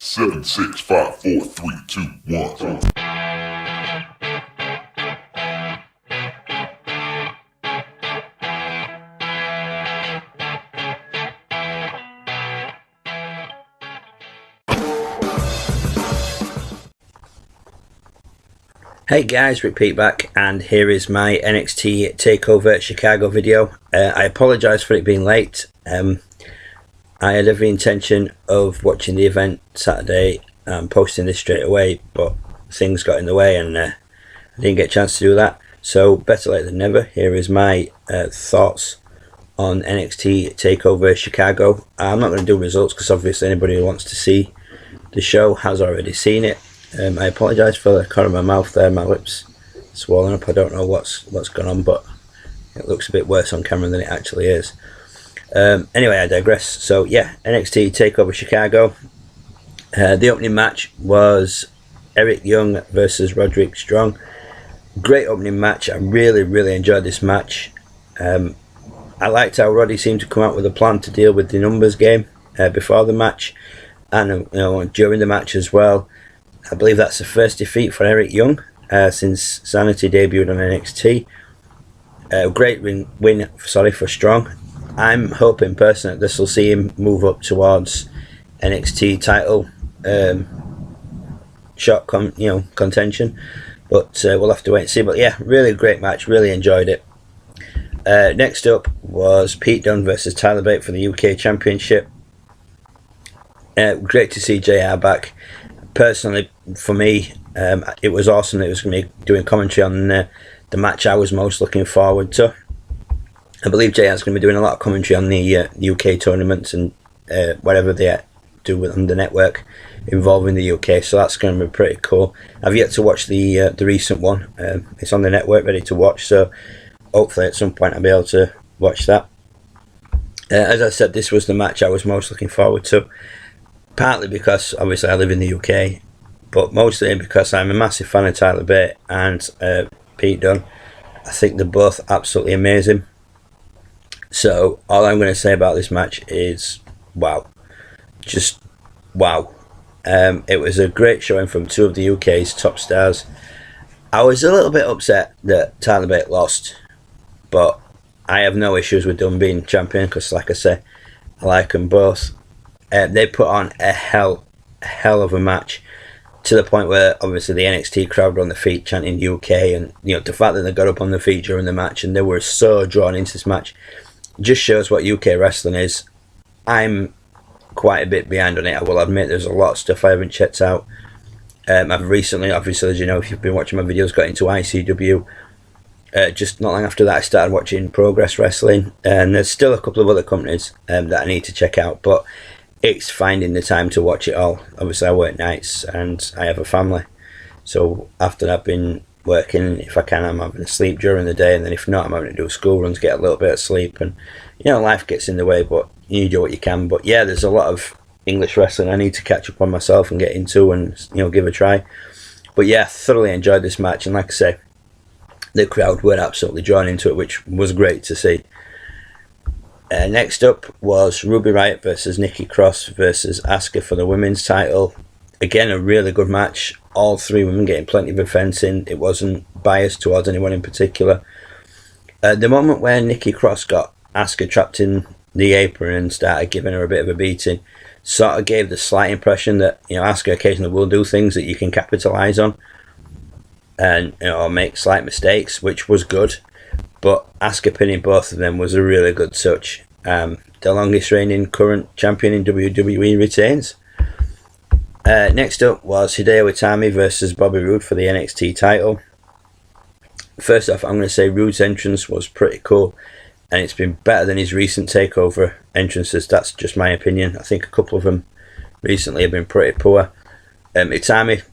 7, 6, 5, 4, 3, 2, 1. Hey guys, Repeat back, and here is my NXT Takeover Chicago video. I apologise for it being late. I had every intention of watching the event Saturday and posting this straight away, but things got in the way and I didn't get a chance to do that. So better late than never. Here is my thoughts on NXT Takeover Chicago. I'm not going to do results because obviously anybody who wants to see the show has already seen it. I apologise for the corner of my mouth there, my lips swollen up. I don't know what's gone on, but it looks a bit worse on camera than it actually is. Anyway, I digress. So yeah, NXT Takeover Chicago. The opening match was Eric Young versus Roderick Strong. Great opening match. I really enjoyed this match. I liked how Roddy seemed to come out with a plan to deal with the numbers game before the match, and during the match as well. I believe that's the first defeat for Eric Young since Sanity debuted on NXT. Great win for Strong. I'm hoping personally that this will see him move up towards NXT title contention, but we'll have to wait and see. But yeah, really great match, really enjoyed it. Next up was Pete Dunne versus Tyler Bate for the UK Championship. Great to see JR back. Personally, for me, it was awesome that it was going to be doing commentary on the match I was most looking forward to. I believe JR's going to be doing a lot of commentary on the UK tournaments and whatever they do on the network involving the UK, so that's going to be pretty cool. I've yet to watch the recent one. It's on the network, ready to watch, so hopefully at some point I'll be able to watch that. As I said, this was the match I was most looking forward to. Partly because obviously I live in the UK, but mostly because I'm a massive fan of Tyler Bate and Pete Dunne. I think they're both absolutely amazing. So all I'm going to say about this match is wow. Just wow. It was a great showing from two of the UK's top stars. I was a little bit upset that Tyler Bate lost, but I have no issues with Dunne being champion because, like I say, I like them both. They put on a hell of a match, to the point where obviously the NXT crowd were on the feet chanting UK, and the fact that they got up on the feet during the match and they were so drawn into this match just shows what UK wrestling is. I'm quite a bit behind on it, I will admit. There's a lot of stuff I haven't checked out. I've recently, obviously, as you know if you've been watching my videos, got into ICW. Just not long after that I started watching Progress Wrestling, and there's still a couple of other companies that I need to check out, but it's finding the time to watch it all. Obviously I work nights and I have a family, so after I've been working, if I can, I'm having to sleep during the day, and then if not, I'm having to do school runs, get a little bit of sleep, and life gets in the way, but you do what you can. But yeah, there's a lot of English wrestling I need to catch up on myself and get into and give a try. But yeah, thoroughly enjoyed this match, and like I say, the crowd were absolutely drawn into it, which was great to see. Next up was Ruby Riott versus Nikki Cross versus Asuka for the women's title. Again, a really good match. All three women getting plenty of offence in. It wasn't biased towards anyone in particular. The moment where Nikki Cross got Asuka trapped in the apron and started giving her a bit of a beating, sort of gave the slight impression that Asuka occasionally will do things that you can capitalise on and make slight mistakes, which was good. But Asuka pinning both of them was a really good touch. The longest reigning current champion in WWE retains. Next up was Hideo Itami versus Bobby Roode for the NXT title. First off, I'm going to say Roode's entrance was pretty cool, and it's been better than his recent takeover entrances. That's just my opinion. I think a couple of them recently have been pretty poor. Itami,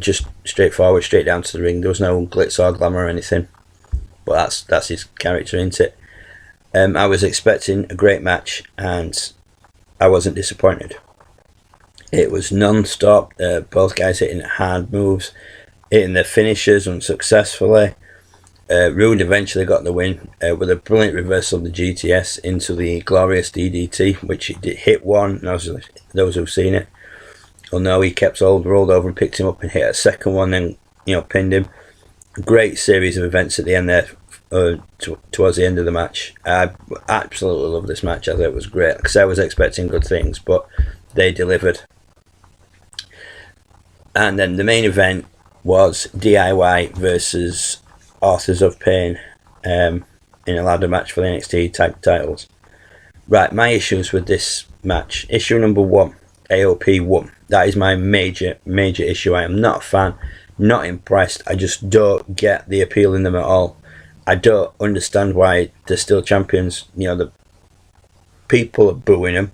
just straightforward, straight down to the ring. There was no glitz or glamour or anything. But that's his character, isn't it? I was expecting a great match, and I wasn't disappointed. It was non-stop. Both guys hitting hard moves, hitting their finishers unsuccessfully. Roode eventually got the win with a brilliant reversal of the GTS into the glorious DDT, which he did hit one, those who've seen it. well, no, he kept hold, rolled over and picked him up and hit a second one, and pinned him. Great series of events at the end there. Towards the end of the match, I absolutely love this match. I thought it was great because I was expecting good things, but they delivered. And then the main event was DIY versus Authors of Pain in a ladder match for the NXT tag titles. Right, my issues with this match. Issue number 1, AOP won. That is my major issue. I am not a fan, not impressed. I just don't get the appeal in them at all. I don't understand why they're still champions. The people are booing them.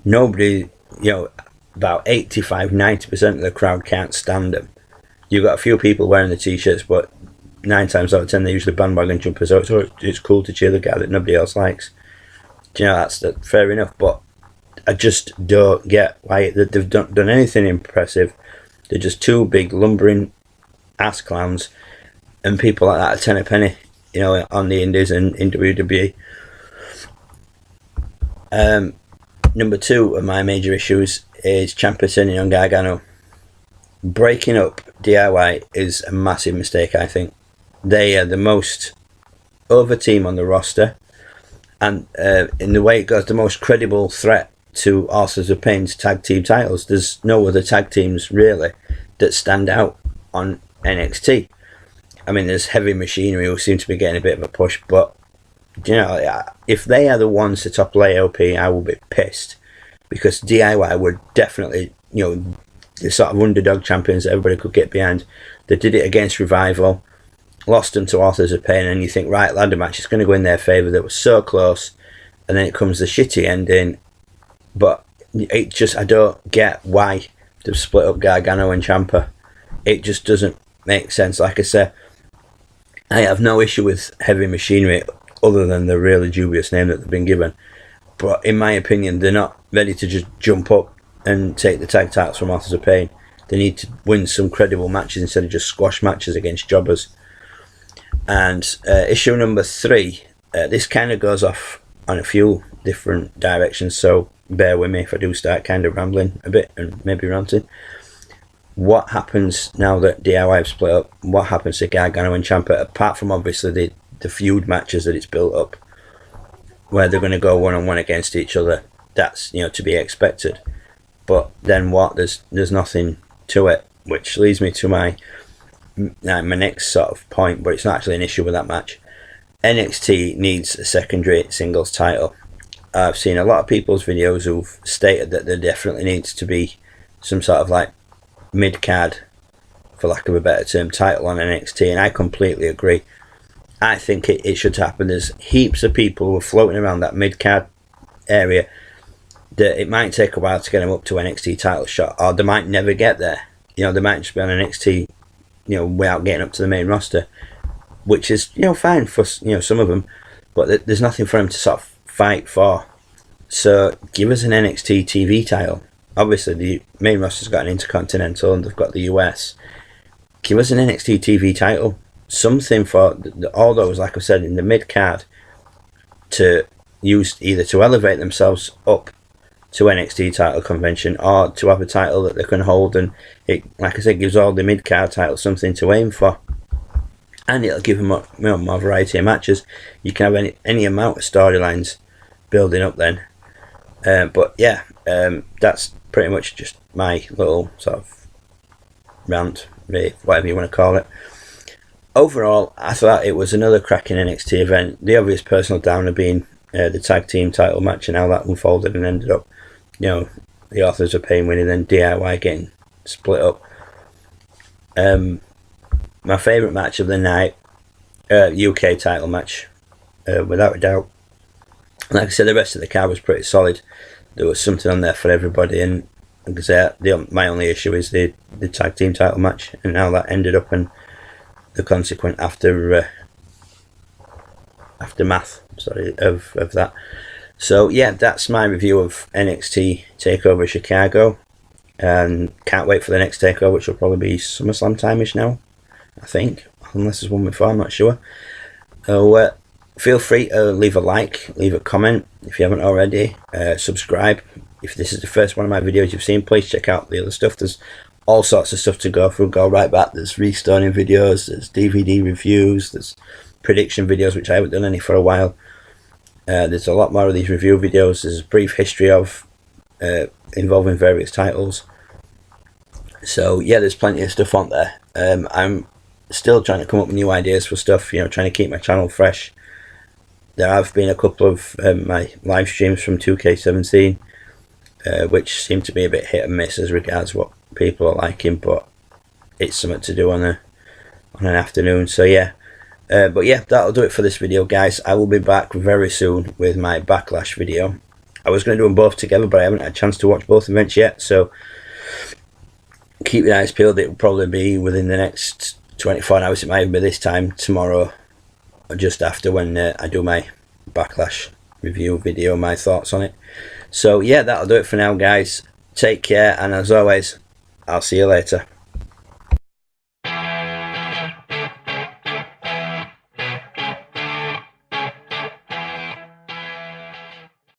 Nobody, about 85-90% of the crowd can't stand them. You've got a few people wearing the t-shirts, but 9 times out of 10 they're usually bandwagon jumpers. So it's cool to cheer the guy that nobody else likes. That's fair enough, but I just don't get why they've done anything impressive. They're just two big lumbering ass clowns, and people like that are 10 a penny, on the indies and in WWE. Number 2 of my major issues is Ciampa turning on Gargano. Breaking up DIY is a massive mistake, I think. They are the most over team on the roster, and in the way it goes, the most credible threat to Authors of Pain's tag team titles. There's no other tag teams really that stand out on NXT. I mean, there's Heavy Machinery who seem to be getting a bit of a push, but if they are the ones to topple AOP, I will be pissed, because DIY were definitely the sort of underdog champions that everybody could get behind. They did it against Revival, lost them to Authors of Pain, and you think, right, ladder match is going to go in their favour. They were so close, and then it comes the shitty ending. But it just, I don't get why they've split up Gargano and Ciampa. It just doesn't make sense. Like I say, I have no issue with Heavy Machinery other than the really dubious name that they've been given. But in my opinion, they're not ready to just jump up and take the tag titles from Authors of Pain. They need to win some credible matches instead of just squash matches against jobbers. And issue number 3, this kind of goes off on a few different directions, so bear with me if I do start kind of rambling a bit and maybe ranting. What happens now that DIY have split up? What happens to Gargano and Ciampa, apart from obviously the feud matches that it's built up, where they're going to go one-on-one against each other? That's to be expected. But then what? There's nothing to it, which leads me to my next sort of point, but it's not actually an issue with that match. NXT needs a secondary singles title. I've seen a lot of people's videos who've stated that there definitely needs to be some sort of like mid-card, for lack of a better term, title on NXT, and I completely agree. I think it should happen. There's heaps of people who are floating around that mid-card area that it might take a while to get them up to NXT title shot, or they might never get there. They might just be on NXT, without getting up to the main roster, which is, fine for, some of them, but there's nothing for them to sort of fight for. So give us an NXT TV title. Obviously, the main roster's got an Intercontinental and they've got the US. Give us an NXT TV title. Something for all those, like I said, in the mid-card to use either to elevate themselves up to NXT title convention, or to have a title that they can hold, and it, like I said, gives all the mid-card titles something to aim for, and it'll give them more variety of matches. You can have any amount of storylines building up then. But yeah, that's pretty much just my little sort of rant, whatever you want to call it. Overall, I thought it was another cracking NXT event. The obvious personal downer being the tag team title match and how that unfolded and ended up, the Authors of Pain winning, then DIY getting split up. My favourite match of the night, UK title match, without a doubt. Like I said, the rest of the card was pretty solid. There was something on there for everybody, and like I said, my only issue is the tag team title match and how that ended up, and the consequent aftermath of that. So yeah, that's my review of NXT Takeover Chicago, and can't wait for the next Takeover, which will probably be SummerSlam time-ish now, I think, unless there's one before, I'm not sure. So feel free to leave a like, leave a comment if you haven't already, subscribe if this is the first one of my videos you've seen, please check out the other stuff. There's all sorts of stuff to go through, go right back. There's restoring videos, there's DVD reviews, there's prediction videos, which I haven't done any for a while. There's a lot more of these review videos. There's a brief history of involving various titles. So yeah, there's plenty of stuff on there. I'm still trying to come up with new ideas for stuff, you know, trying to keep my channel fresh. There have been a couple of my live streams from 2K17, which seem to be a bit hit and miss as regards what people are liking, but it's something to do on an afternoon. So yeah, but yeah, that'll do it for this video, guys. I will be back very soon with my Backlash video. I was going to do them both together, but I haven't had a chance to watch both events yet, so keep your eyes peeled. It will probably be within the next 24 hours. It might even be this time tomorrow or just after, when I do my Backlash review video, my thoughts on it. So yeah, that'll do it for now, guys. Take care, and as always, I'll see you later.